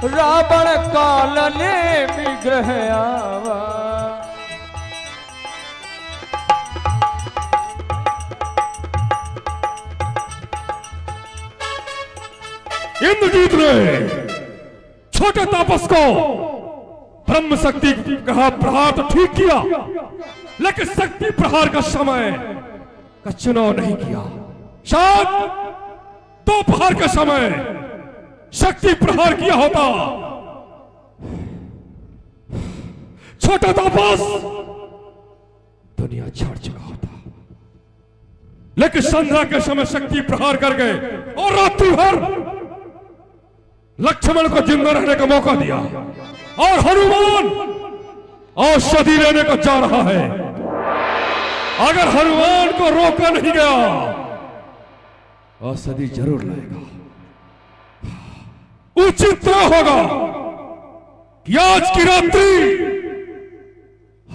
रावण काल ने विग्रह आवा। इंद्रजीत ने छोटे तापस को ब्रह्म शक्ति का प्रहार तो ठीक किया, लेकिन शक्ति प्रहार का समय का चुनाव नहीं किया। शायद दोपहर के समय शक्ति प्रहार किया होता, छोटा तापस दुनिया छोड़ चुका होता। लेकिन संध्या के समय शक्ति प्रहार कर गए और रात्रि भर लक्ष्मण को जिंदा रहने का मौका दिया, और हनुमान औषधि लेने को जा रहा है। अगर हनुमान को रोका नहीं गया, औषधि जरूर लाएगा। उचित होगा कि आज की रात्रि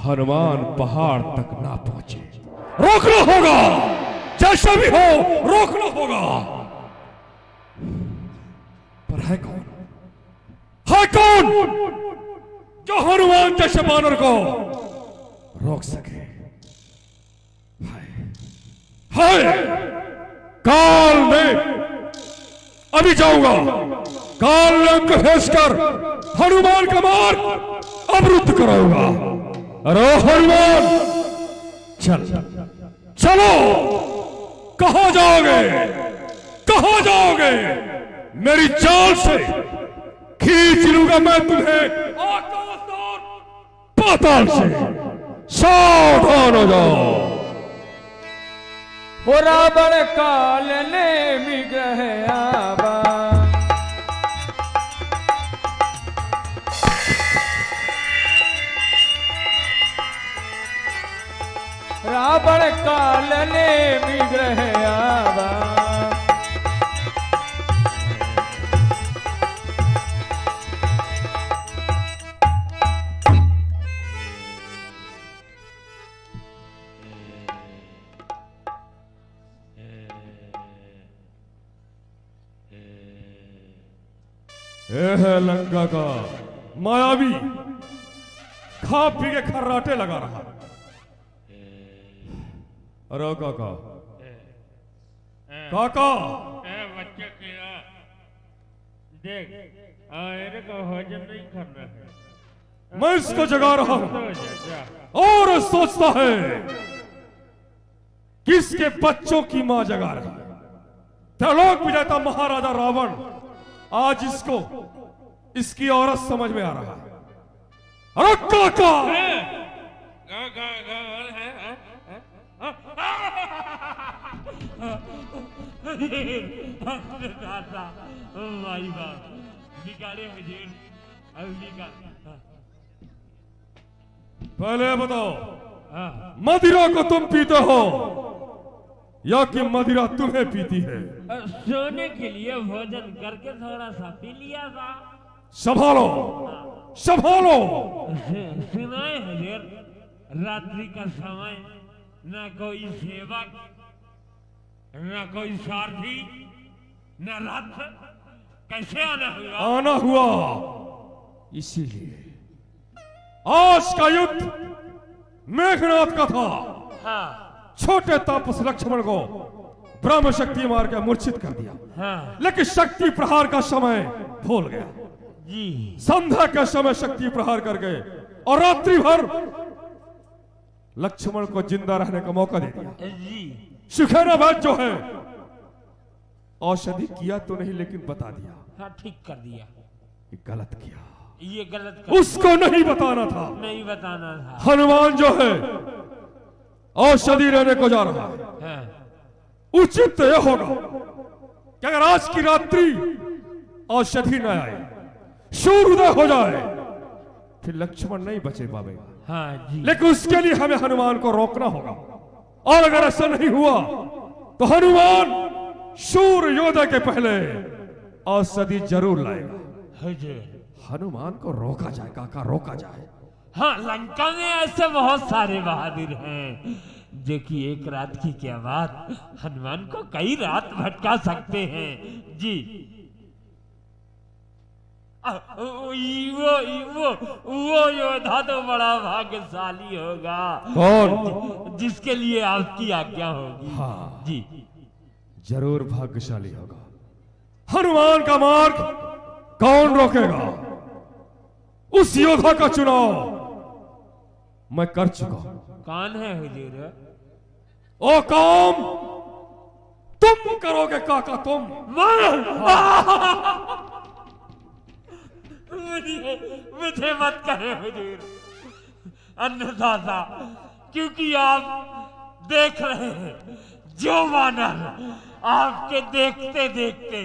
हनुमान पहाड़ तक ना पहुंचे। रोकना होगा, जैसा भी हो रोकना होगा। पर है कौन? है कौन जो हनुमान जैसे बानर को रोक सके? है काल में। अभी जाऊंगा, काल ने को भेज कर हनुमान का मार्ग अवरुद्ध कराऊंगा। अरे हनुमान, चल चलो। कहां जाओगे? कहां जाओगे? मेरी चाल से खींच लूंगा मैं तुम्हें आकाश और पाताल से। सावधान हो जाओ। वो रावण काल ने विग्रह आवा। रावण काल ने विग्रह आवा। है लंका का मायावी खा पी के खर्राटे लगा रहा। अरे काका, काका बच्चा तेरा देख, आयरे को हजम नहीं करना है। मैं इसको जगा रहा हूं और सोचता है किसके बच्चों की मां जगा रही है। त्रिलोक विजेता महाराजा रावण आज इसको इसकी औरत समझ में आ रहा है। अरे काका, पहले बताओ, मदिरा को तुम पीते हो या कि मदिरा तुम्हें पीती है? सोने के लिए भोजन करके थोड़ा सा पी लिया था। संभालो, संभालो। सुनाए हुजूर, रात्रि का समय, न कोई सेवक, न कोई सारथी, न रथ, कैसे आना हुआ? आना हुआ इसीलिए। आज का युद्ध मेघनाथ का था। हाँ छोटे तापस लक्ष्मण को ब्रह्म शक्ति मार के मूर्छित कर दिया। हाँ लेकिन शक्ति प्रहार का समय भूल गया जी। संध्या के समय शक्ति प्रहार कर गए और रात्रि भर लक्ष्मण को जिंदा रहने का मौका दे दिया। जी सुखेना बात जो है औषधि किया तो नहीं, लेकिन बता दिया। हाँ ठीक कर दिया। ये गलत किया, ये गलत कर उसको नहीं बताना था। नहीं बताना था। हनुमान जो है औषधि लेने को जा रहा है। हाँ। उचित यह होगा कि अगर आज की रात्रि औषधि न आए, सूर्योदय हो जाए, फिर लक्ष्मण नहीं बचे पाएगा। हाँ जी। लेकिन उसके लिए हमें हनुमान को रोकना होगा, और अगर ऐसा नहीं हुआ तो हनुमान सूर्योदय के पहले औषधि जरूर लाएगा। हुजूर, हनुमान को रोका जाए काका, रोका जाए। हाँ, लंका में ऐसे बहुत सारे बहादुर हैं जो कि एक रात की क्या बात हनुमान को कई रात भटका सकते हैं। जी वो योद्धा तो बड़ा भाग्यशाली होगा। कौन? जिसके लिए आपकी आज्ञा होगी। हाँ जी जरूर भाग्यशाली होगा। हनुमान का मार्ग कौन रोकेगा? उस योद्धा का चुनाव मैं कर चुका हूं। कौन है हुजूर? ओ काम तुम करोगे काका, तुम। मुझे मत कहे हुजूर, अन्नदाता, क्योंकि आप देख रहे हैं जो वानर आपके देखते देखते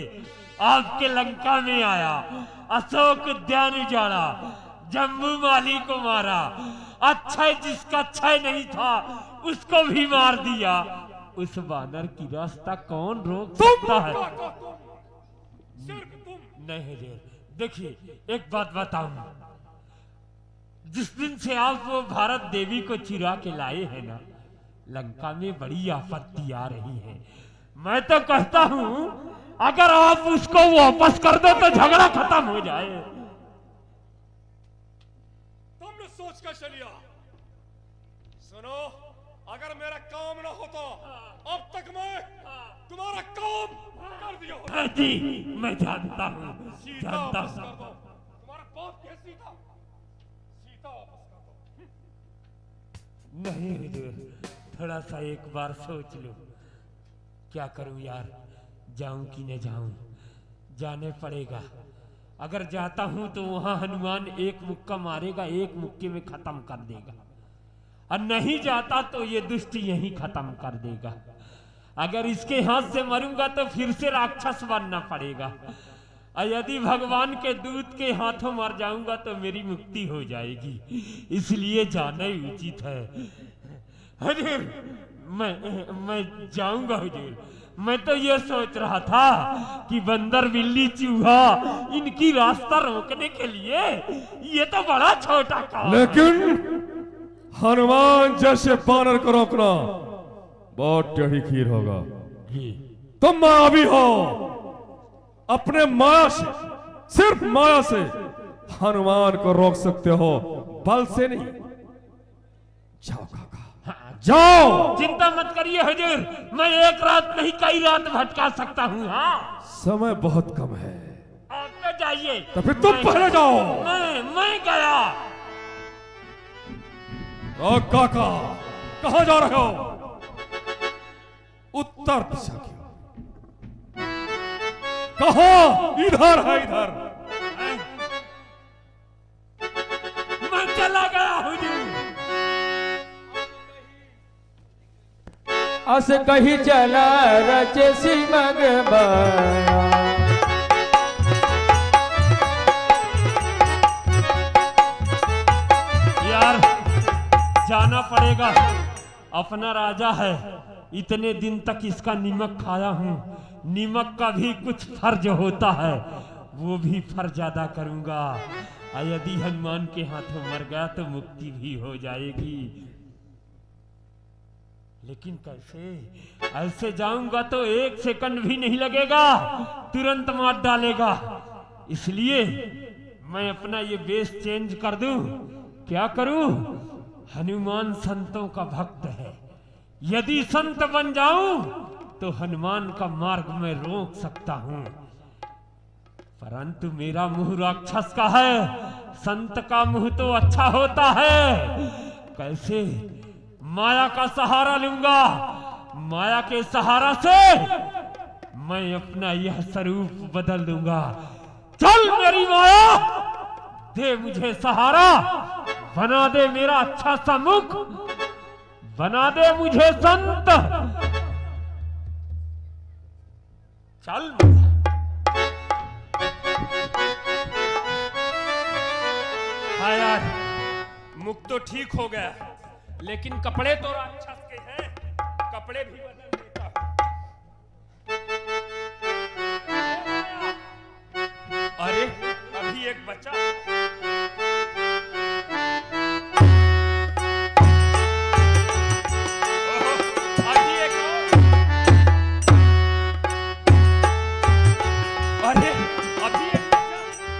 आपके लंका में आया, अशोक उद्यान उजाड़ा, जम्बू माली को मारा, अक्षय जिसका अक्षय नहीं था उसको भी मार दिया। उस वानर की रास्ता कौन रोक सकता है? नहीं रे, देखिए एक बात बताऊं, जिस दिन से आप वो भारत देवी को चुरा के लाए हैं ना, लंका में बड़ी आपत्ति आ रही है। मैं तो कहता हूं अगर आप उसको वापस कर दो तो झगड़ा खत्म हो जाए। तुमने सोच कर चलिया। सुनो, अगर मेरा काम ना होता अब तक मैं तुम्हारा काम कर दिया होता। जी मैं जानता हूं, सीता जानता वापस हूं। कर दो। तुम्हारा बाप क्या सीता? सीता वापस कर दो। नहीं हुजूर, थोड़ा सा एक बार सोच लो। क्या करूं यार, जाऊं कि न जाऊं? जाने पड़ेगा। अगर जाता हूं तो वहां हनुमान एक मुक्का मारेगा, एक मुक्के में खत्म कर देगा, और नहीं जाता तो ये दुष्ट यही खत्म कर देगा। अगर इसके हाथ से मरूंगा तो फिर से राक्षस बनना पड़ेगा, और यदि भगवान के दूत के हाथों मर जाऊंगा तो मेरी मुक्ति हो जाएगी। इसलिए जाना ही उचित है। हुजूर मैं जाऊंगा हुजूर। मैं तो ये सोच रहा था कि बंदर, बिल्ली, चूहा इनकी रास्ता रोकने के लिए ये तो बड़ा छोटा काम। लेकिन हनुमान जैसे बानर को रोकना बहुत टेढ़ी खीर होगा। तुम मायावी हो, अपने माया से, सिर्फ माया से हनुमान को रोक सकते हो, बल से नहीं। जाओ काका, जाओ। चिंता मत करिए हुजूर, मैं एक रात नहीं कई रात भटका सकता हूँ। हाँ समय बहुत कम है। आप तो जाइए। तो फिर तुम पहले जाओ। मैं गया। ओ काका, कहां जा रहे हो? उत्तर दिशा की ओर। कहां? इधर है, इधर। मैं चला गया हुजूर। अस कही चला रच सिमग बया। यार जाना पड़ेगा, अपना राजा है। इतने दिन तक इसका नीमक खाया हूँ, नीमक का भी कुछ फर्ज होता है, वो भी फर्ज अदा करूंगा। और यदि हनुमान के हाथों मर गया तो मुक्ति भी हो जाएगी। लेकिन कैसे? ऐसे जाऊंगा तो एक सेकंड भी नहीं लगेगा, तुरंत मार डालेगा। इसलिए मैं अपना ये बेस चेंज कर दूं। क्या करूं? हनुमान संतों का भक्त है, यदि संत बन जाऊं तो हनुमान का मार्ग में रोक सकता हूं। परंतु मेरा मुंह राक्षस का है, संत का मुंह तो अच्छा होता है। कैसे? माया का सहारा लूंगा। माया के सहारा से मैं अपना यह स्वरूप बदल दूंगा। चल मेरी माया, दे मुझे सहारा, बना दे मेरा अच्छा सा मुख, बना दे मुझे संत। चल हाँ यार, मुख तो ठीक हो गया, लेकिन कपड़े तो राक्षस के हैं, कपड़े भी बदल देता हूं। अरे अभी एक बच्चा। अभी एक और। अरे अभी एक बच्चा।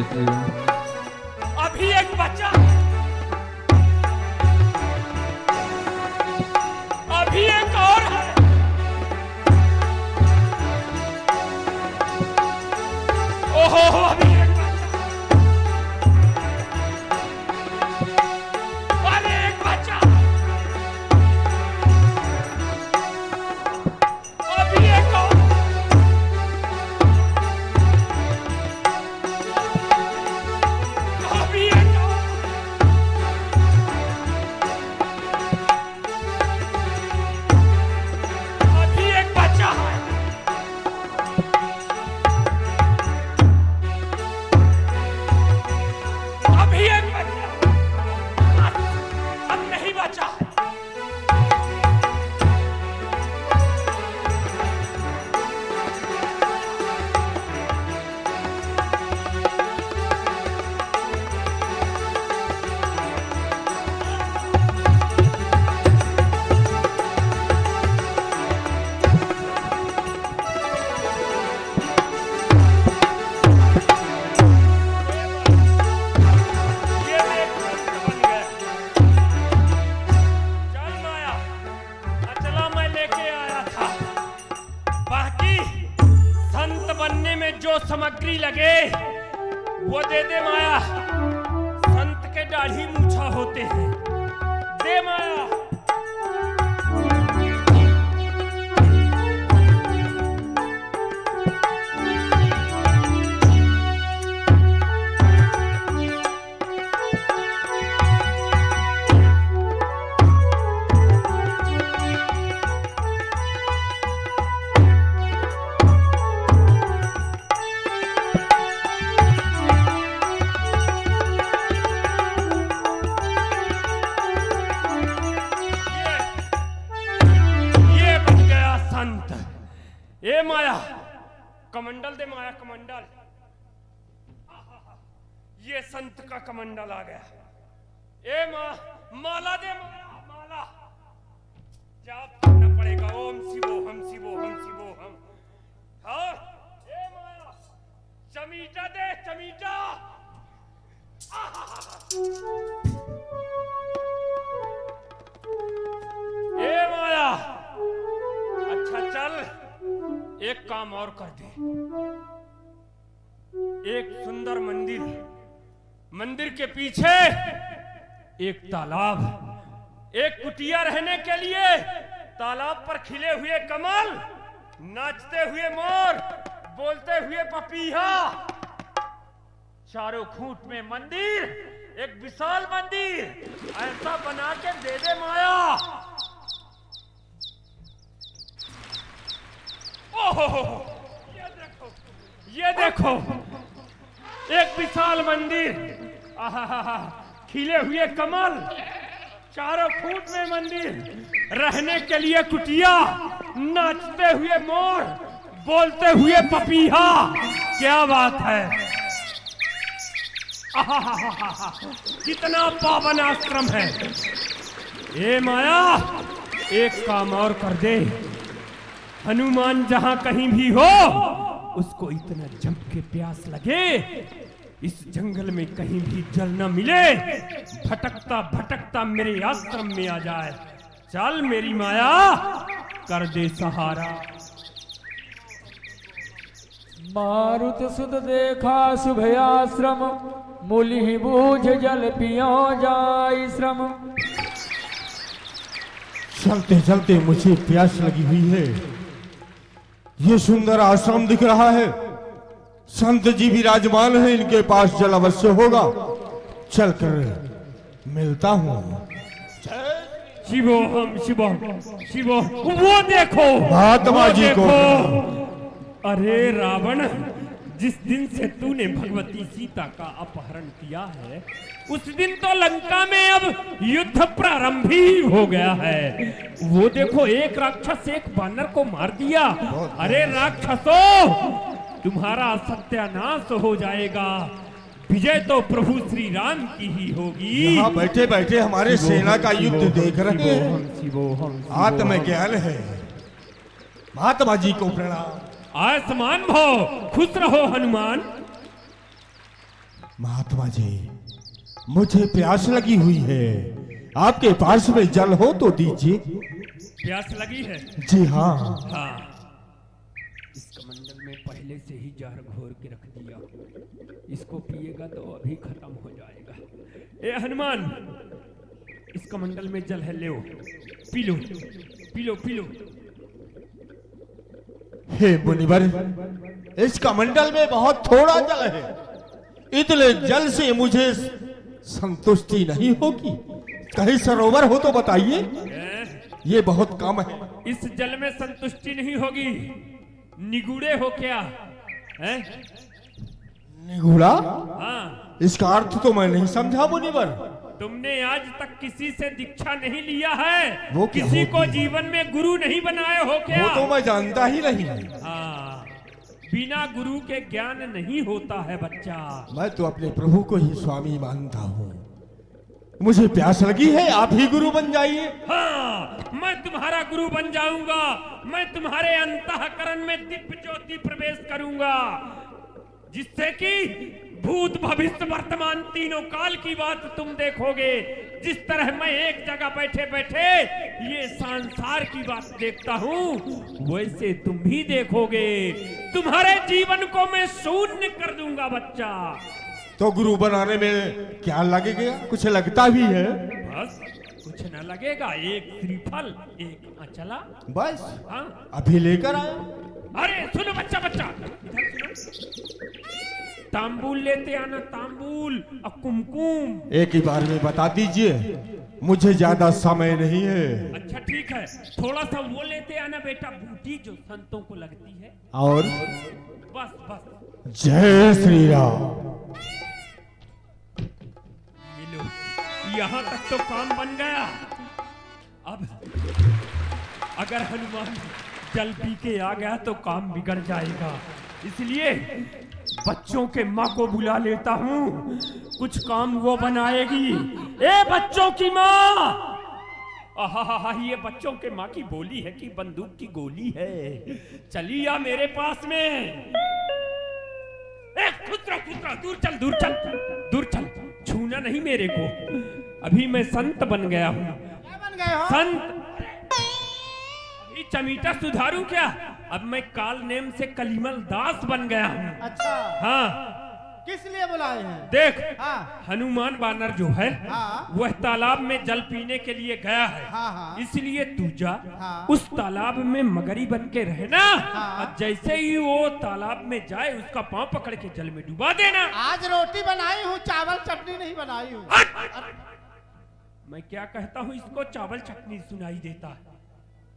जय श्री राम। अभी एक बच्चा, अभी एक और है। ओहो, अभी एक बच्चा, अरे एक बच्चा, अभी एक और, अभी एक और, अभी एक बच्चा है। अभी एक बच्चा, अब नहीं बचा है। ये एक संत बन गया। चल माया, अचला मैं लेके आया था। बाकी संत बनने में जो सामग्री लगे वो दे दे माया। संत के दाढ़ी मूछा होते हैं, दे माया। ये बन गया संत। ए माया, कमंडल दे माया, कमंडल। ये संत का कमंडल आ गया। ए माला दे माया, माला। जाप करना पड़ेगा, ओम शिवोहम शिवोहम शिवोहम। हाँ, ए माया, चमीटा दे, चमीटा। ए माया, अच्छा चल, एक काम और कर दे। एक सुंदर मंदिर, मंदिर के पीछे एक तालाब, एक कुटिया रहने के लिए, तालाब पर खिले हुए कमल, नाचते हुए मोर, बोलते हुए पपीहा, चारों खूंट में मंदिर, एक विशाल मंदिर ऐसा बना के दे दे माया। ओहो, ये देखो, एक विशाल मंदिर, आहा, खिले हुए कमल, चारों फूट में मंदिर, रहने के लिए कुटिया, नाचते हुए मोर, बोलते हुए पपीहा। क्या बात है, आहा, कितना पावन आश्रम है। ए माया, एक काम और कर दे। हनुमान जहां कहीं भी हो, उसको इतना जम के प्यास लगे, इस जंगल में कहीं भी जल न मिले, भटकता भटकता मेरे आश्रम में आ जाए। चल मेरी माया, कर दे सहारा। मारुत सुत देखा शुभ आश्रम, मूलि बूझ जल पियो जाय श्रम। चलते चलते मुझे प्यास लगी हुई है। ये सुंदर आश्रम दिख रहा है, संत जी विराजमान है, इनके पास जल अवश्य होगा। चलकर मिलता हूँ। शिवोहम शिवोहम शिवो, वो देखो महात्मा वो जी को। देखो। अरे रावण, जिस दिन से तूने भगवती सीता का अपहरण किया है, उस दिन तो लंका में अब युद्ध प्रारंभ ही हो गया है। वो देखो, एक राक्षस एक बानर को मार दिया। अरे राक्षसों, तुम्हारा सत्यानाश हो जाएगा। विजय तो प्रभु श्री राम की ही होगी। यहाँ बैठे बैठे हमारे सेना का युद्ध देख रहे हैं। आत्मज्ञान है। महात्मा जी को प्रणाम। आयुष्मान भव, खुश रहो हनुमान। महात्मा जी, मुझे प्यास लगी हुई है, आपके पास में जल हो तो दीजिए। प्यास लगी है? जी हाँ। हाँ, इस कमंडल में पहले से ही जहर घोर के रख दिया, इसको पिएगा तो अभी खत्म हो जाएगा। ए हनुमान, इस कमंडल में जल है, ले P low P low P low. हे मुनिवर, इस कमंडल में बहुत थोड़ा जल है, इतने जल से मुझे संतुष्टि नहीं होगी, कहीं सरोवर हो तो बताइए। ये बहुत कम है। इस जल में संतुष्टि नहीं होगी, निगुड़े हो क्या है? निगुड़ा? हाँ। इसका अर्थ तो मैं नहीं समझा मुनिवर। तुमने आज तक किसी से दीक्षा नहीं लिया है, वो क्या किसी होती को है? जीवन में गुरु नहीं बनाए हो क्या? वो तो मैं जानता ही नहीं। हाँ, बिना गुरु के ज्ञान नहीं होता है बच्चा। मैं तो अपने प्रभु को ही स्वामी मानता हूँ। मुझे प्यास लगी है, आप ही गुरु बन जाइए। हाँ, मैं तुम्हारा गुरु बन जाऊंगा। मैं तुम्हारे अंतःकरण में दिव्य ज्योति प्रवेश करूंगा, जिससे कि भूत भविष्य वर्तमान तीनों काल की बात तुम देखोगे। जिस तरह मैं एक जगह बैठे बैठे ये संसार की बात देखता हूँ, वैसे तुम भी देखोगे। तुम्हारे जीवन को मैं शून्य कर दूंगा बच्चा। तो गुरु बनाने में क्या लगेगा? कुछ लगता भी है? बस कुछ न लगेगा, एक श्रीफल एक अचला बस। हाँ, अभी लेकर आए। अरे सुनो बच्चा, बच्चा इधर सुनो। तांबूल लेते आना, तांबूल और कुमकुम। एक ही बार में बता दीजिए, मुझे ज्यादा समय नहीं है। अच्छा ठीक है, थोड़ा सा वो लेते आना बेटा, बूटी जो संतों को लगती है। और बस बस। जय श्री राम। मिलो, यहाँ तक तो काम बन गया। अब अगर हनुमान जल पी के आ गया तो काम बिगड़ जाएगा, इसलिए बच्चों के माँ को बुला लेता हूँ, कुछ काम वो बनाएगी। ए बच्चों की माँ! आहा, ये बच्चों के माँ की बोली है कि बंदूक की गोली है? चली आ मेरे पास में। खुतरा खुतरा, दूर चल दूर चल दूर चल, छूना नहीं मेरे को। अभी मैं संत बन गया हूँ। क्या बन गए हो? संत। अभी चमीटा सुधारू क्या? अब मैं काल नेम से कलीमल दास बन गया हूँ। अच्छा, हाँ, किस लिए बुलाए हैं? देख, हाँ हनुमान बानर जो है हाँ वह तालाब में जल पीने के लिए गया है। हाँ हाँ इसलिए तू जा, हाँ। उस तालाब में मगरी बन के रहना। हाँ। और जैसे ही वो तालाब में जाए, उसका पांव पकड़ के जल में डुबा देना। आज रोटी बनाई हूँ, चावल चटनी नहीं बनाई हूँ। मैं क्या कहता हूँ, इसको चावल चटनी सुनाई देता है।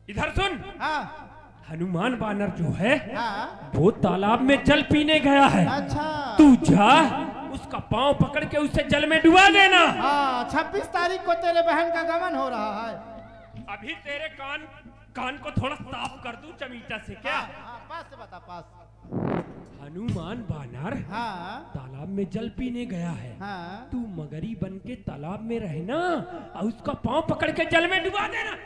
इधर सुन, हाँ हनुमान बानर जो है हाँ। वो तालाब में जल पीने गया है। अच्छा, तू जा, उसका पांव पकड़ के उसे जल में डुबा देना। हाँ 26 तारीख को तेरे बहन का गमन हो रहा है। अभी तेरे कान को थोड़ा साफ कर दूं चमीटा से क्या? हाँ, पास से बता, पास। हनुमान बानर हाँ तालाब में जल पीने गया है। हाँ। तू मगरी बन के तालाब में रहना और उसका पांव पकड़ के जल में डुबा देना।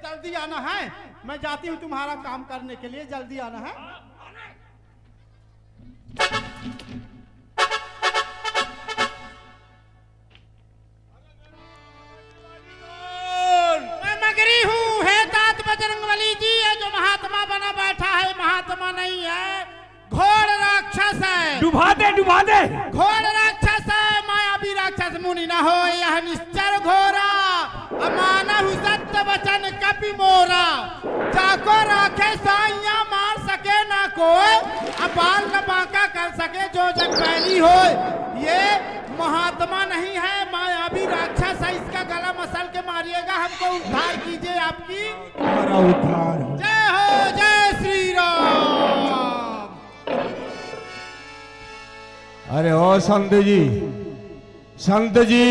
जल्दी आना है, मैं जाती हूँ तुम्हारा काम करने के लिए, जल्दी आना है। मैं मगरी हूँ, हे तात बजरंगबली जी। ये जो महात्मा बना बैठा है, महात्मा नहीं है, घोर राक्षस है। डुबा दे, डुबा दे। घोर राक्षस है, मायावी राक्षस मुनि न हो यह निश्चर घोरा। अमानहु सत्य वचन कपि मोरा, जाको राखे साइया मार सके ना कोई, अबाल न बांका कर सके जो जग पहली हो। ये महात्मा नहीं है, मायावी राक्षस है, इसका गला मसल के मारिएगा। हमको उद्धार कीजिए आपकी। हमारा उद्धार हो। जय हो, जय श्री राम। अरे ओ संत जी, संत जी,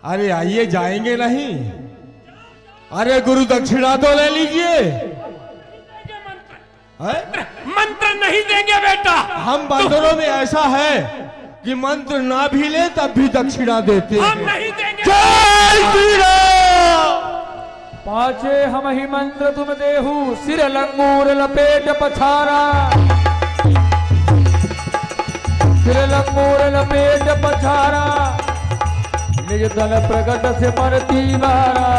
अरे आइए, जाएंगे नहीं? अरे गुरु दक्षिणा तो ले लीजिए। मंत्र नहीं देंगे बेटा। हम बंदरों में ऐसा है कि मंत्र ना भी ले तब भी दक्षिणा देते हम हैं। नहीं देंगे। जय श्री राम। पाछे हम ही मंत्र तुम देहु, सिर लंगूर लपेट पछारा, सिर लंगूर लपेट पछारा, निज दल प्रगट से मरती मारा।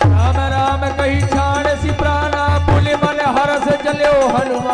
राम राम कही छाण सी प्राणा, पुल मन हरस चलो हनुमान।